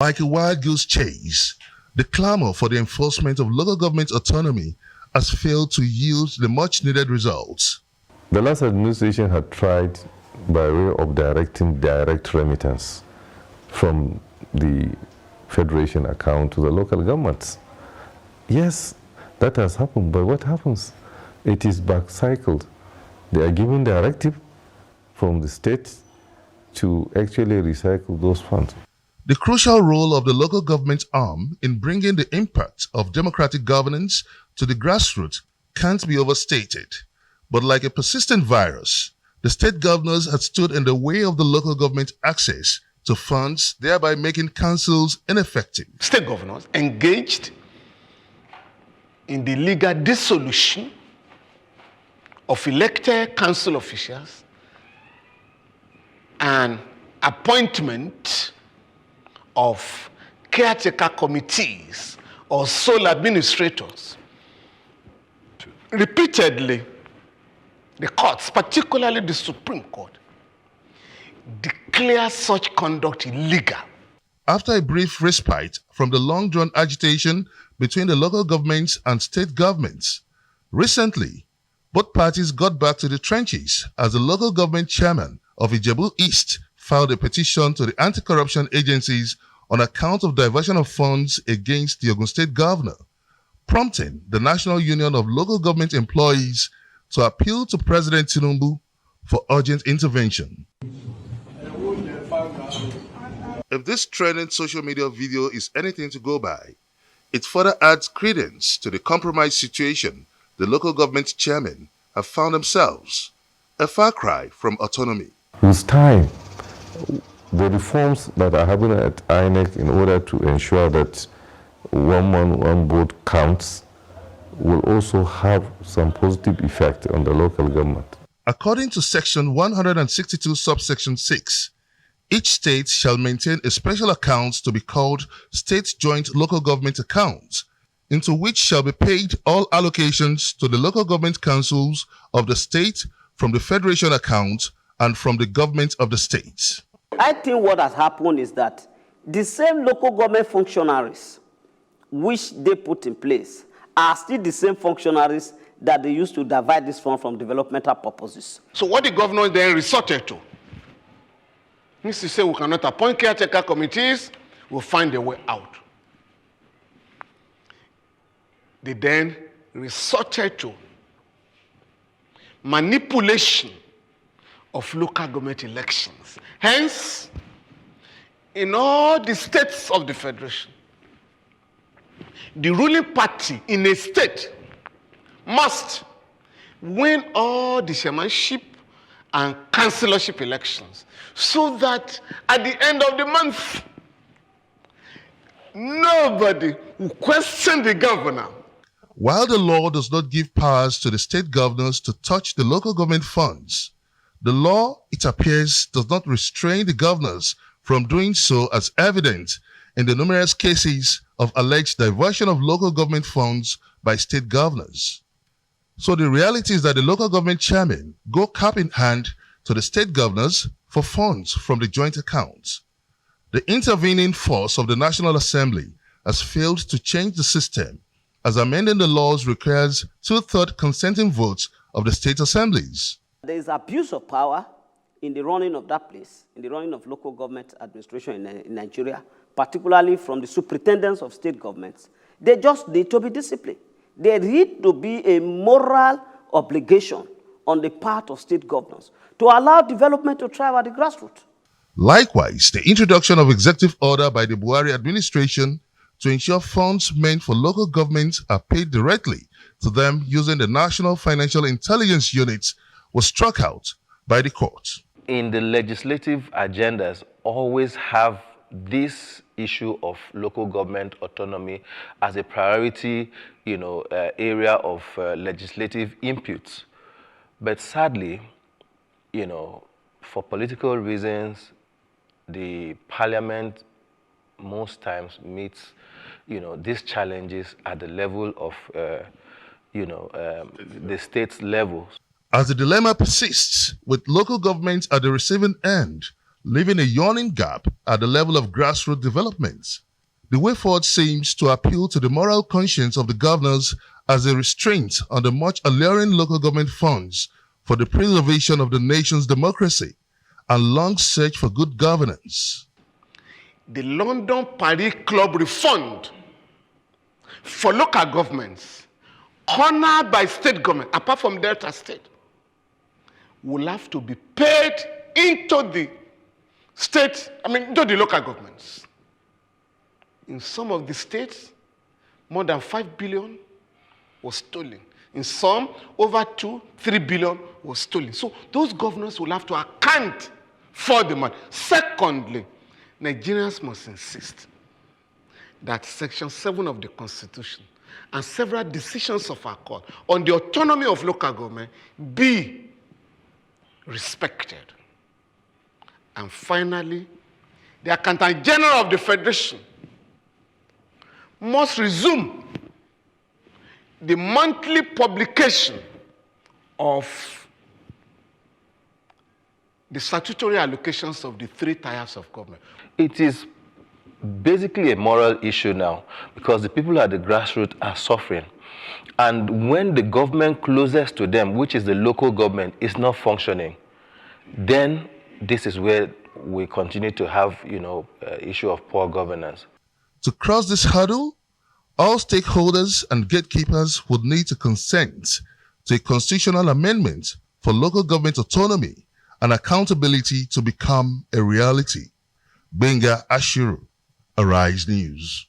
Like a wild goose chase, the clamor for the enforcement of local government autonomy has failed to yield the much needed results. The last administration had tried by way of directing direct remittance from the federation account to the local governments. Yes, that has happened, but what happens? It is back-cycled. They are given directive from the state to actually recycle those funds. The crucial role of the local government arm in bringing the impact of democratic governance to the grassroots can't be overstated. But like a persistent virus, the state governors had stood in the way of the local government access to funds, thereby making councils ineffective. State governors engaged in the legal dissolution of elected council officials and appointment of caretaker committees or sole administrators. Repeatedly, the courts, particularly the Supreme Court, declare such conduct illegal. After a brief respite from the long-drawn agitation between the local governments and state governments, recently, both parties got back to the trenches as the local government chairman of Ijebu East filed a petition to the anti-corruption agencies on account of diversion of funds against the Ogun State governor, prompting the National Union of Local Government Employees to appeal to President Tinubu for urgent intervention. If this trending social media video is anything to go by, it further adds credence to the compromised situation the local government chairmen have found themselves, a far cry from autonomy. With time, the reforms that are happening at INEC in order to ensure that one man, one vote counts will also have some positive effect on the local government. According to Section 162, subsection 6, each state shall maintain a special account to be called State Joint Local Government Account, into which shall be paid all allocations to the local government councils of the state from the federation account and from the government of the state. I think what has happened is that the same local government functionaries which they put in place are still the same functionaries that they used to divide this fund from developmental purposes. So what the governor then resorted to means to say we cannot appoint caretaker committees, we'll find a way out. They then resorted to manipulation of local government elections. Hence, in all the states of the Federation, the ruling party in a state must win all the chairmanship and councillorship elections so that at the end of the month, nobody will question the governor. While the law does not give powers to the state governors to touch the local government funds, the law, it appears, does not restrain the governors from doing so, as evident in the numerous cases of alleged diversion of local government funds by state governors. So the reality is that the local government chairmen go cap in hand to the state governors for funds from the joint accounts. The intervening force of the National Assembly has failed to change the system, as amending the laws requires two-thirds consenting votes of the state assemblies. There is abuse of power in the running of that place, in the running of local government administration in Nigeria, particularly from the superintendents of state governments. They just need to be disciplined. There need to be a moral obligation on the part of state governors to allow development to thrive at the grassroots. Likewise, the introduction of executive order by the Buhari administration to ensure funds meant for local governments are paid directly to them using the National Financial Intelligence Unit was struck out by the court. In the legislative agendas, always have this issue of local government autonomy as a priority, area of legislative inputs. But sadly, for political reasons, the parliament most times meets, these challenges at the level of, the state's level. As the dilemma persists, with local governments at the receiving end leaving a yawning gap at the level of grassroots development. The way forward seems to appeal to the moral conscience of the governors as a restraint on the much alluring local government funds for the preservation of the nation's democracy and long search for good governance. The London Paris Club refund for local governments, cornered by state government, apart from Delta State, will have to be paid into the state, into the local governments. In some of the states, more than 5 billion was stolen. In some, over 2-3 billion was stolen. So those governors will have to account for the money. Secondly, Nigerians must insist that Section 7 of the Constitution and several decisions of our court on the autonomy of local government be respected. And finally, the Accountant General of the Federation must resume the monthly publication of the statutory allocations of the 3 tiers of government. It is basically a moral issue now because the people at the grassroots are suffering. And when the government closest to them, which is the local government, is not functioning, then this is where we continue to have, issue of poor governance. To cross this hurdle, all stakeholders and gatekeepers would need to consent to a constitutional amendment for local government autonomy and accountability to become a reality. Benga Ashiru, Arise News.